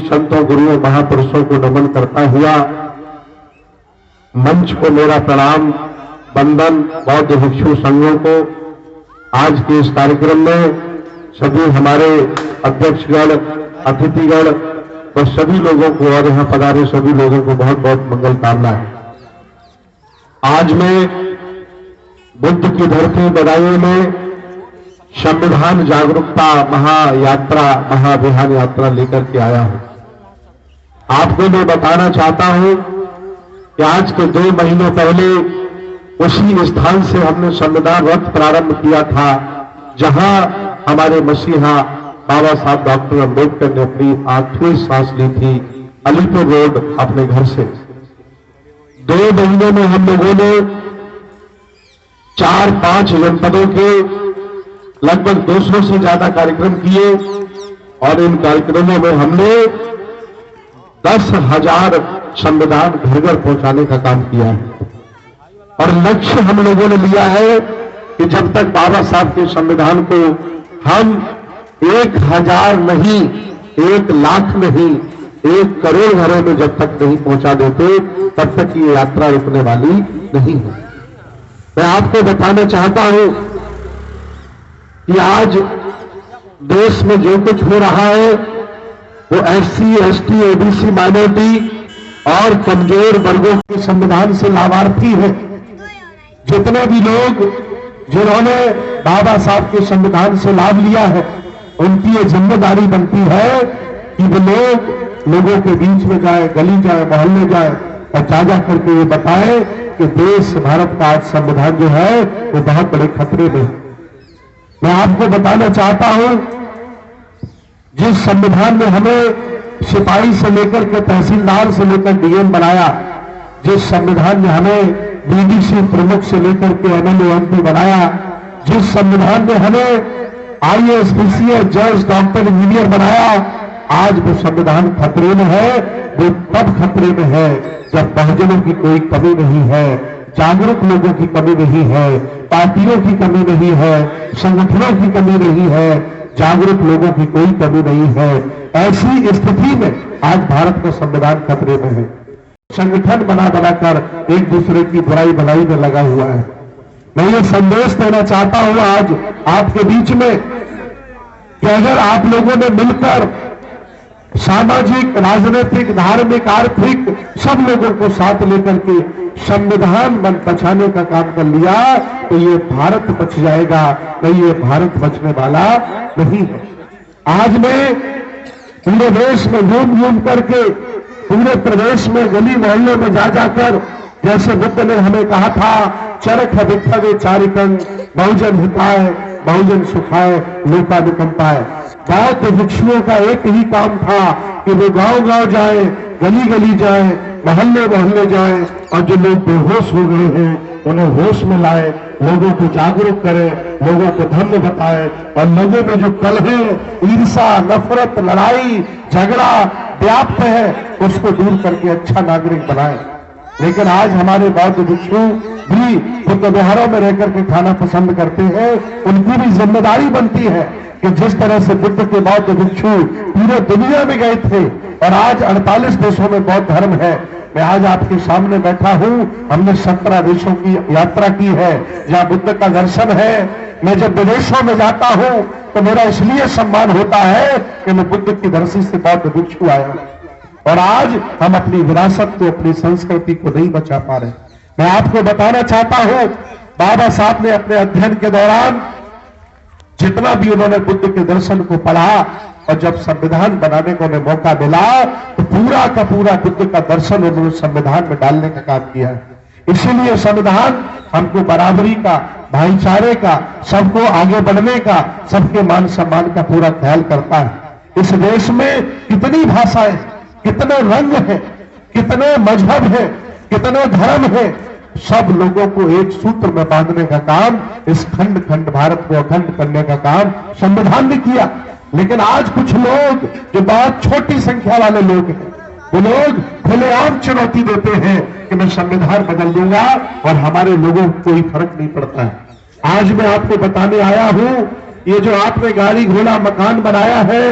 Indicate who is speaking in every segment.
Speaker 1: संतों गुरुओं महापुरुषों को नमन करता हुआ मंच को मेरा प्रणाम वंदन। बौद्ध भिक्षु संघों को आज के इस कार्यक्रम में सभी हमारे अध्यक्षगण, अतिथिगण और सभी लोगों को और यहां पधारे सभी लोगों को बहुत बहुत मंगल कामनाएं। आज मैं बुद्ध की धरती बदायूं में संविधान जागरूकता महायात्रा, महाअभियान यात्रा लेकर के आया हूं। आपको मैं बताना चाहता हूं कि आज के 2 महीनों पहले उसी स्थान से हमने संविधान रथ प्रारंभ किया था जहां हमारे मसीहा बाबा साहब डॉक्टर अम्बेडकर ने अपनी आखिरी सांस ली थी, अलीपुर रोड अपने घर से। 2 महीनों में हम लोगों ने 4-5 जनपदों के लगभग 200 से ज्यादा कार्यक्रम किए और इन कार्यक्रमों में हमने 10,000 संविधान घर घर पहुंचाने का काम किया है। और लक्ष्य हम लोगों ने लिया है कि जब तक बाबा साहब के संविधान को हम 1,000 नहीं, 1 लाख नहीं, 1 करोड़ घरों में जब तक नहीं पहुंचा देते तब तक ये यात्रा रुकने वाली नहीं है। मैं आपको बताना चाहता हूं कि आज देश में जो कुछ हो रहा है वो SC, ST, OBC, माइनॉरिटी और कमजोर वर्गों के संविधान से लाभार्थी है। जितने भी लोग जिन्होंने बाबा साहब के संविधान से लाभ लिया है उनकी ये जिम्मेदारी बनती है कि वो लोगों के बीच में जाए, गली जाए, मोहल्ले जाए और जा करके ये बताएं कि देश भारत का आज संविधान जो है वो बहुत बड़े खतरे में है। मैं आपको बताना चाहता हूं जिस संविधान में हमें सिपाही से लेकर के तहसीलदार से लेकर DM बनाया, जिस संविधान में हमें BDC प्रमुख से लेकर के MLA MP बनाया, जिस संविधान में हमें IAS, PCS, जज, डॉक्टर, इंजीनियर बनाया, आज वो संविधान खतरे में है। वो तब खतरे में है जब बहुजनों की कोई कमी नहीं है, जागरूक लोगों की कमी नहीं है, पार्टियों की कमी नहीं है, संगठनों की कमी नहीं है, जागरूक लोगों की कोई कमी नहीं है। ऐसी स्थिति में आज भारत का संविधान खतरे में है। संगठन बना बनाकर एक दूसरे की बुराई भलाई में लगा हुआ है। मैं ये संदेश देना चाहता हूं आज आपके बीच में कि अगर आप लोगों ने मिलकर सामाजिक, राजनीतिक, धार्मिक, आर्थिक सब लोगों को साथ लेकर के संविधान बचाने का काम कर लिया तो ये भारत बच जाएगा, नहीं ये भारत बचने वाला नहीं है। आज मैं पूरे देश में घूम घूम करके, पूरे प्रदेश में गली मोहल्लों में जा जाकर, जैसे बुद्ध ने हमें कहा था चरख विखवे चारिकन, बहुजन हिताय बहुजन सुखाय लोकानुकंपाय। बौद्ध भिक्षुओं का एक ही काम था कि वो गांव गांव जाए, गली गली जाए, मोहल्ले मोहल्ले जाए और जो लोग बेहोश हो गए हैं उन्हें होश में लाए, लोगों को जागरूक करें, लोगों को धर्म बताए और लोगों में जो कलह, ईर्षा, नफरत, लड़ाई, झगड़ा व्याप्त है उसको दूर करके अच्छा नागरिक बनाए। लेकिन आज हमारे बौद्ध भिक्षु भी बुद्ध विहारों में रहकर के खाना पसंद करते हैं। उनकी भी जिम्मेदारी बनती है कि जिस तरह से बुद्ध के बौद्ध भिक्षु पूरे दुनिया में गए थे और आज 48 देशों में बौद्ध धर्म है। मैं आज आपके सामने बैठा हूं, हमने 17 देशों की यात्रा की है जहां बुद्ध का दर्शन है। मैं जब विदेशों में जाता हूं तो मेरा इसलिए सम्मान होता है कि मैं बुद्ध की धरती से बौद्ध भिक्षु आया हूं। और आज हम अपनी विरासत को, अपनी संस्कृति को नहीं बचा पा रहे। मैं आपको बताना चाहता हूं बाबा साहब ने अपने अध्ययन के दौरान जितना भी उन्होंने बुद्ध के दर्शन को पढ़ा और जब संविधान बनाने को उन्हें मौका मिला तो पूरा का पूरा बुद्ध का दर्शन उन्होंने संविधान में डालने का काम किया है। इसीलिए संविधान हमको बराबरी का, भाईचारे का, सबको आगे बढ़ने का, सबके मान सम्मान का पूरा ख्याल करता है। इस देश में कितनी भाषाएं, कितने रंग हैं, कितने मजहब हैं, कितने धर्म हैं, सब लोगों को एक सूत्र में बांधने का काम, इस खंड खंड भारत को अखंड करने का काम संविधान ने किया। लेकिन आज कुछ लोग जो बहुत छोटी संख्या वाले लोग हैं, वो लोग खुलेआम चुनौती देते हैं कि मैं संविधान बदल दूंगा और हमारे लोगों को कोई फर्क नहीं पड़ता है। आज मैं आपको बताने आया हूं, ये जो आपने गाड़ी घोड़ा मकान बनाया है,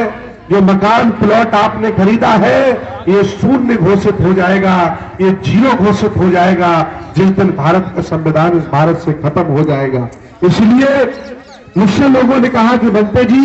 Speaker 1: जो मकान प्लॉट आपने खरीदा है ये शून्य घोषित हो जाएगा, ये जीरो घोषित हो जाएगा जिस दिन भारत का संविधान इस भारत से खत्म हो जाएगा। इसलिए मुझसे लोगों ने कहा कि बनते जी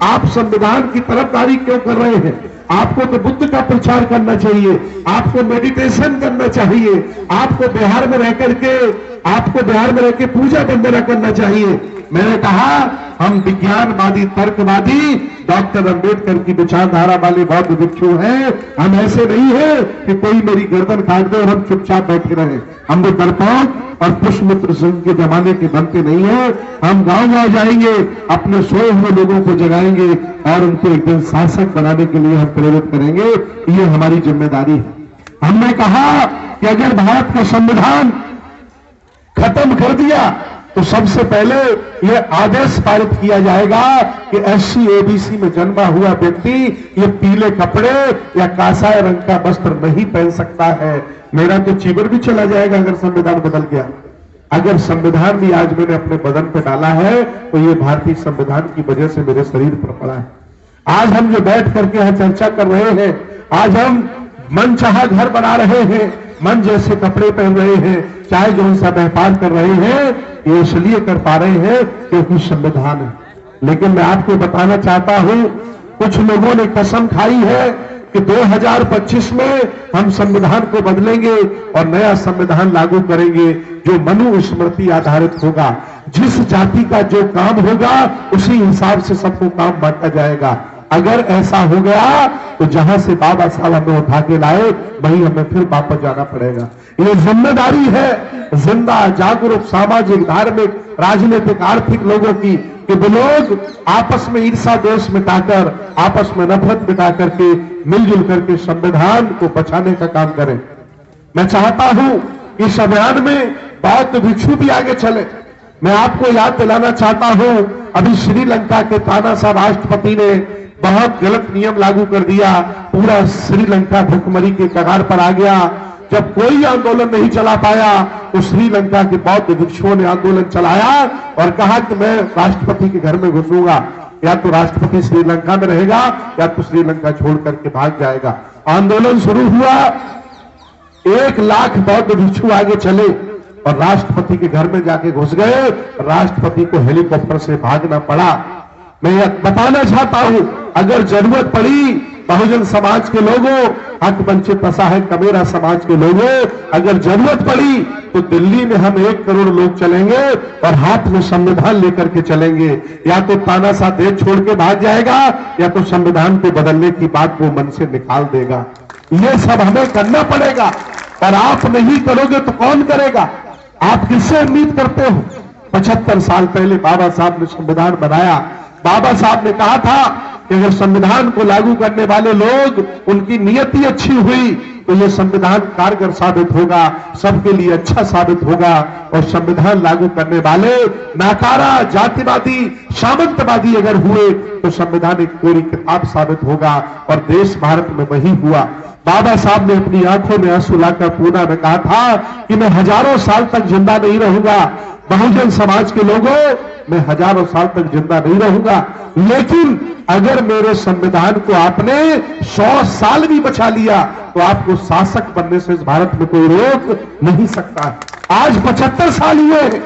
Speaker 1: आप संविधान की तरफदारी क्यों कर रहे हैं? आपको तो बुद्ध का प्रचार करना चाहिए, आपको मेडिटेशन करना चाहिए, आपको बिहार में रह के पूजा वंदना करना चाहिए। मैंने कहा हम विज्ञानवादी तर्कवादी डॉक्टर अंबेडकर की विचारधारा वाले बौद्ध भिक्षु हैं। हम ऐसे नहीं है कि कोई मेरी गर्दन काट दे और हम चुपचाप बैठे रहे। हम तो डरपोक और पुष्पमित्र सिंह के जमाने के बनते नहीं है। हम गांव जाएंगे, अपने सोए हुए लोगों को जगाएंगे और उनको एक दिन शासक बनाने के लिए हम प्रेरित करेंगे। ये हमारी जिम्मेदारी है। हमने कहा कि अगर भारत का संविधान खत्म कर दिया तो सबसे पहले यह आदेश पारित किया जाएगा कि SC OBC में जन्मा हुआ व्यक्ति ये पीले कपड़े या कासाय रंग का वस्त्र नहीं पहन सकता है। मेरा तो चीबर भी चला जाएगा अगर संविधान बदल गया। अगर संविधान भी आज मैंने अपने बदन पे डाला है तो ये भारतीय संविधान की वजह से मेरे शरीर पर पड़ा है। आज हम जो बैठ करके यहां चर्चा कर रहे हैं, आज हम मन चाहा घर बना रहे हैं, मन जैसे कपड़े पहन रहे हैं, चाहे जो सा व्यापार कर रहे हैं, ये इसलिए कर पा रहे हैं क्योंकि संविधान है। लेकिन मैं आपको बताना चाहता हूं, कुछ लोगों ने कसम खाई है कि 2025 में हम संविधान को बदलेंगे और नया संविधान लागू करेंगे जो मनु स्मृति आधारित होगा। जिस जाति का जो काम होगा उसी हिसाब से सबको काम बांटा जाएगा। अगर ऐसा हो गया तो जहां से बाबा साहब हमें उठा के लाए वहीं हमें फिर वापस जाना पड़ेगा। ये जिम्मेदारी है जिंदा जागरूक सामाजिक धार्मिक राजनीतिक आर्थिक लोगों की कि वो लोग आपस में ईर्षा द्वेष मिटाकर, आपस में नफरत मिटा करके मिलजुल करके संविधान को बचाने का काम करें। मैं चाहता हूं कि इस अभियान में बौद्ध भिक्षु भी आगे चले। मैं आपको याद दिलाना चाहता हूं, अभी श्रीलंका के तानाशाह राष्ट्रपति ने बहुत गलत नियम लागू कर दिया। पूरा श्रीलंका भुखमरी के कगार पर आ गया। जब कोई आंदोलन नहीं चला पाया तो श्रीलंका के बौद्ध भिक्षुओं ने आंदोलन चलाया और कहा कि मैं राष्ट्रपति के घर में घुसूंगा। या तो राष्ट्रपति श्रीलंका में रहेगा या तो श्रीलंका छोड़ करके भाग जाएगा। आंदोलन शुरू हुआ, 1 लाख बौद्ध भिक्षु आगे चले और राष्ट्रपति के घर में जाके घुस गए। राष्ट्रपति को हेलीकॉप्टर से भागना पड़ा। मैं बताना चाहता हूं, अगर जरूरत पड़ी बहुजन समाज के लोगों, हक वंचित असहाय कमेरा समाज के लोगों, अगर जरूरत पड़ी तो दिल्ली में हम 1 करोड़ लोग चलेंगे और हाथ में संविधान लेकर के चलेंगे। या तो तानाशाह देश छोड़ के भाग जाएगा या तो संविधान को बदलने की बात वो मन से निकाल देगा। ये सब हमें करना पड़ेगा और आप नहीं करोगे तो कौन करेगा? आप किससे उम्मीद करते हो? 75 साल पहले बाबा साहब ने संविधान बनाया। बाबा साहब ने कहा था कि अगर संविधान को लागू करने वाले लोग उनकी नियति अच्छी हुई तो ये संविधान कारगर साबित होगा, सबके लिए अच्छा साबित होगा। और संविधान लागू करने वाले नाकारा जातिवादी सामंतवादी अगर हुए तो संविधान एक कोरी किताब साबित होगा। और देश भारत में वही हुआ। बाबा साहब ने अपनी आंखों में आंसू लाकर पूना में कहा था कि मैं हजारों साल तक जिंदा नहीं रहूंगा। बहुजन समाज के लोगों, मैं हजारों साल तक जिंदा नहीं रहूंगा, लेकिन अगर मेरे संविधान को आपने 100 साल भी बचा लिया तो आपको शासक बनने से इस भारत में कोई रोक नहीं सकता। आज 75 साल हुए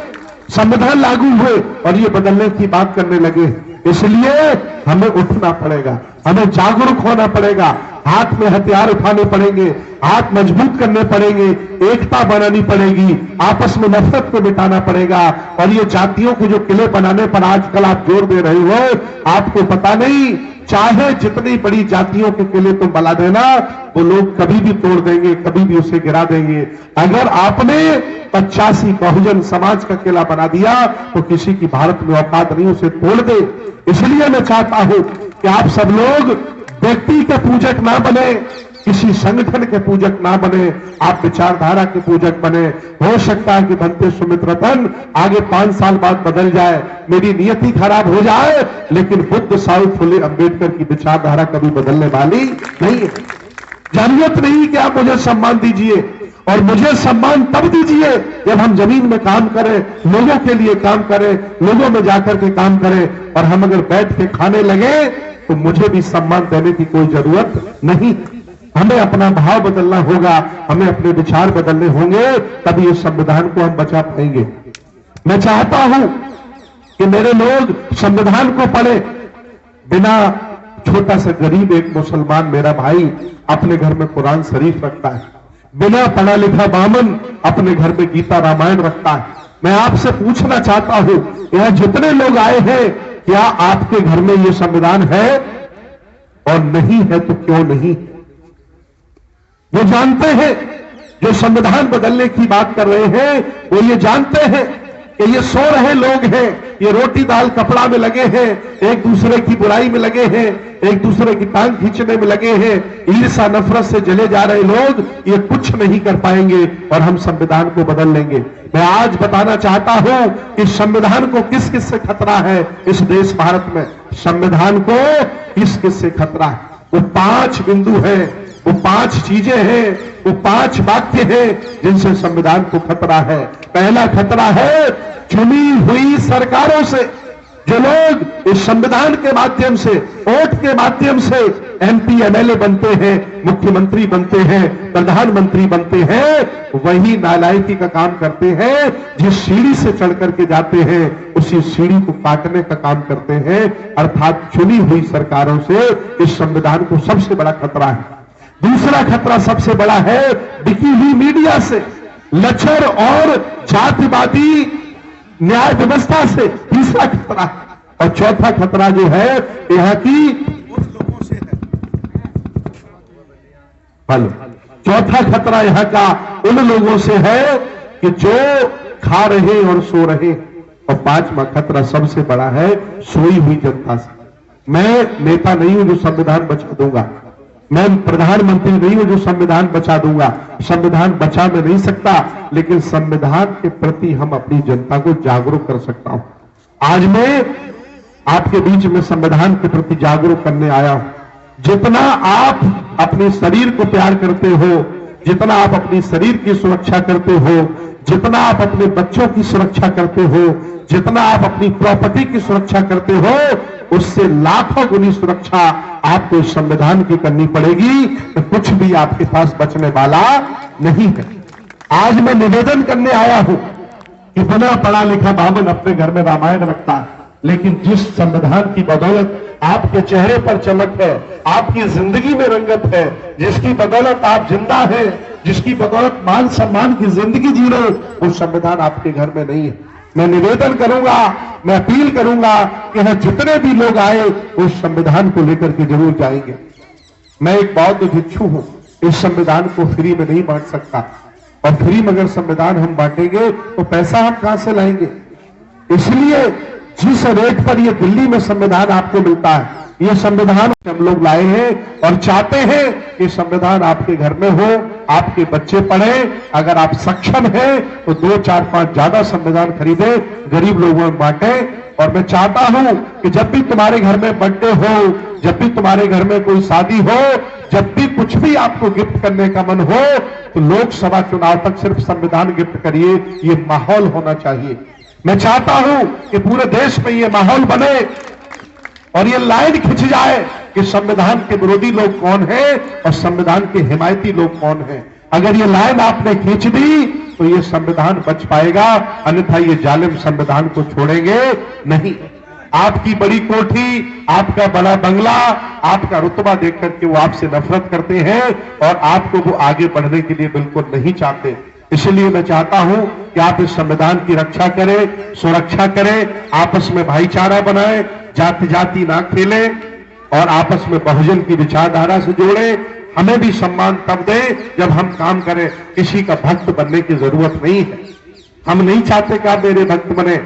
Speaker 1: संविधान लागू हुए और ये बदलने की बात करने लगे। इसलिए हमें उठना पड़ेगा, हमें जागरूक होना पड़ेगा, हाथ में हथियार उठाने पड़ेंगे, हाथ मजबूत करने पड़ेंगे, एकता बनानी पड़ेगी, आपस में नफरत को मिटाना पड़ेगा। और ये जातियों को जो किले बनाने पर आजकल आप जोर दे रहे हो, आपको पता नहीं, चाहे जितनी बड़ी जातियों के किले तुम बना देना वो लोग कभी भी तोड़ देंगे, कभी भी उसे गिरा देंगे। अगर आपने 85 बहुजन समाज का किला बना दिया तो किसी की भारत में औकात नहीं उसे तोड़ दे। इसलिए मैं चाहता हूं कि आप सब लोग व्यक्ति के पूजक ना बने, किसी संगठन के पूजक ना बने, आप विचारधारा के पूजक बने। हो सकता है कि बनते सुमित्रतन आगे 5 साल बाद बदल जाए, मेरी नियति खराब हो जाए, लेकिन बुद्ध साहु फुले अंबेडकर की विचारधारा कभी बदलने वाली नहीं है। जरूरत नहीं कि आप मुझे सम्मान दीजिए, और मुझे सम्मान तब दीजिए जब हम जमीन में काम करें, लोगों के लिए काम करें, लोगों में जाकर के काम करें। और हम अगर बैठ के खाने लगे तो मुझे भी सम्मान देने की कोई जरूरत नहीं। हमें अपना भाव बदलना होगा, हमें अपने विचार बदलने होंगे, तभी इस संविधान को हम बचा पाएंगे। मैं चाहता हूं कि मेरे लोग संविधान को पढ़े। बिना छोटा सा गरीब एक मुसलमान मेरा भाई अपने घर में कुरान शरीफ रखता है, बिना पढ़ा लिखा बामन अपने घर में गीता रामायण रखता है। मैं आपसे पूछना चाहता हूं, यहां जितने लोग आए हैं, क्या आपके घर में यह संविधान है? और नहीं है तो क्यों नहीं? वो जानते हैं, जो संविधान बदलने की बात कर रहे हैं, वो ये जानते हैं कि ये सो रहे लोग हैं, ये रोटी दाल कपड़ा में लगे हैं, एक दूसरे की बुराई में लगे हैं, एक दूसरे की टांग खींचने में लगे हैं, ईर्ष्या नफरत से जले जा रहे लोग ये कुछ नहीं कर पाएंगे और हम संविधान को बदल लेंगे। मैं आज बताना चाहता हूं कि संविधान को किस किस से खतरा है इस देश भारत में। संविधान को किस किस से खतरा है? वो 5 बिंदु है, वो 5 चीजें हैं, वो 5 वाक्य हैं जिनसे संविधान को खतरा है। पहला खतरा है चुनी हुई सरकारों से। जो लोग इस संविधान के माध्यम से, वोट के माध्यम से एमपी एमएलए बनते हैं, मुख्यमंत्री बनते हैं, प्रधानमंत्री बनते हैं, वही नालायकी का काम करते हैं। जिस सीढ़ी से चढ़ करके जाते हैं उसी सीढ़ी को काटने का काम करते हैं। अर्थात चुनी हुई सरकारों से इस संविधान को सबसे बड़ा खतरा है। दूसरा खतरा सबसे बड़ा है बिकी हुई मीडिया से, लचर और जातिवादी न्याय व्यवस्था से। तीसरा खतरा और चौथा खतरा जो है यहां की उन लोगों से है। हेलो, चौथा खतरा यहां का उन लोगों से है कि जो खा रहे और सो रहे। और 5वां खतरा सबसे बड़ा है सोई हुई जनता से। मैं नेता नहीं हूं जो संविधान बचा दूंगा, मैं प्रधानमंत्री नहीं हूं जो संविधान बचा दूंगा। संविधान बचा मैं नहीं सकता, लेकिन संविधान के प्रति हम अपनी जनता को जागरूक कर सकता हूं। आज मैं आपके बीच में संविधान के प्रति जागरूक करने आया हूं। जितना आप अपने शरीर को प्यार करते हो, जितना आप अपनी शरीर की सुरक्षा करते हो, जितना आप अपने बच्चों की सुरक्षा करते हो, जितना आप अपनी प्रॉपर्टी की सुरक्षा करते हो, उससे लाखों गुनी सुरक्षा आपको इस संविधान की करनी पड़ेगी। तो कुछ भी आपके पास बचने वाला नहीं है। आज मैं निवेदन करने आया हूं कि बिना पढ़ा लिखा बामन अपने घर में रामायण रखता है, लेकिन जिस संविधान की बदौलत आपके चेहरे पर चमक है, आपकी जिंदगी में रंगत है, जिसकी बदौलत आप जिंदा हैं, जिसकी बदौलत मान सम्मान की जिंदगी जी रहे, वो संविधान आपके घर में नहीं है। मैं निवेदन करूंगा, मैं अपील करूंगा कि यहां जितने भी लोग आए उस संविधान को लेकर के जरूर जाएंगे। मैं एक बौद्ध भिक्षु हूं, इस संविधान को फ्री में नहीं बांट सकता, और फ्री में अगर संविधान हम बांटेंगे तो पैसा हम कहां से लाएंगे? इसलिए जिस रेट पर ये दिल्ली में संविधान आपको मिलता है, ये संविधान हम लोग लाए हैं और चाहते हैं कि संविधान आपके घर में हो, आपके बच्चे पढ़ें। अगर आप सक्षम हैं तो 2, 4, 5 ज्यादा संविधान खरीदे, गरीब लोगों में बांटे। और मैं चाहता हूं कि जब भी तुम्हारे घर में बर्थडे हो, जब भी तुम्हारे घर में कोई शादी हो, जब भी कुछ भी आपको गिफ्ट करने का मन हो, तो लोकसभा चुनाव तक सिर्फ संविधान गिफ्ट करिए। ये माहौल होना चाहिए। मैं चाहता हूं कि पूरे देश में ये माहौल बने और ये लाइन खिंच जाए कि संविधान के विरोधी लोग कौन हैं और संविधान के हिमायती लोग कौन हैं। अगर ये लाइन आपने खींच दी तो ये संविधान बच पाएगा, अन्यथा ये जालिम संविधान को छोड़ेंगे नहीं। आपकी बड़ी कोठी, आपका बड़ा बंगला, आपका रुतबा देख करके वो आपसे नफरत करते हैं और आपको वो आगे बढ़ने के लिए बिल्कुल नहीं चाहते। इसलिए मैं चाहता हूं कि आप इस संविधान की रक्षा करें, सुरक्षा करें, आपस में भाईचारा बनाएं, जाति जाति ना खेलें और आपस में बहुजन की विचारधारा से जोड़ें। हमें भी सम्मान तब दें जब हम काम करें, किसी का भक्त बनने की जरूरत नहीं है। हम नहीं चाहते कि आप मेरे भक्त बने,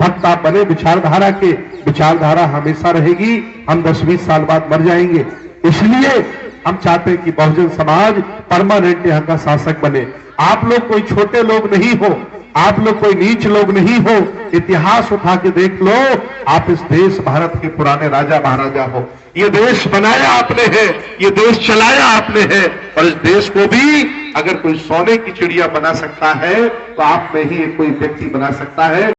Speaker 1: भक्त आप बने विचारधारा के। विचारधारा हमेशा रहेगी, हम 10-20 साल बाद मर जाएंगे। इसलिए हम चाहते हैं कि बहुजन समाज परमानेंट यहाँ का शासक बने। आप लोग कोई छोटे लोग नहीं हो, आप लोग कोई नीच लोग नहीं हो। इतिहास उठा के देख लो, आप इस देश भारत के पुराने राजा महाराजा हो। ये देश बनाया आपने है, ये देश चलाया आपने है, और इस देश को भी अगर कोई सोने की चिड़िया बना सकता है तो आप में ही कोई व्यक्ति बना सकता है।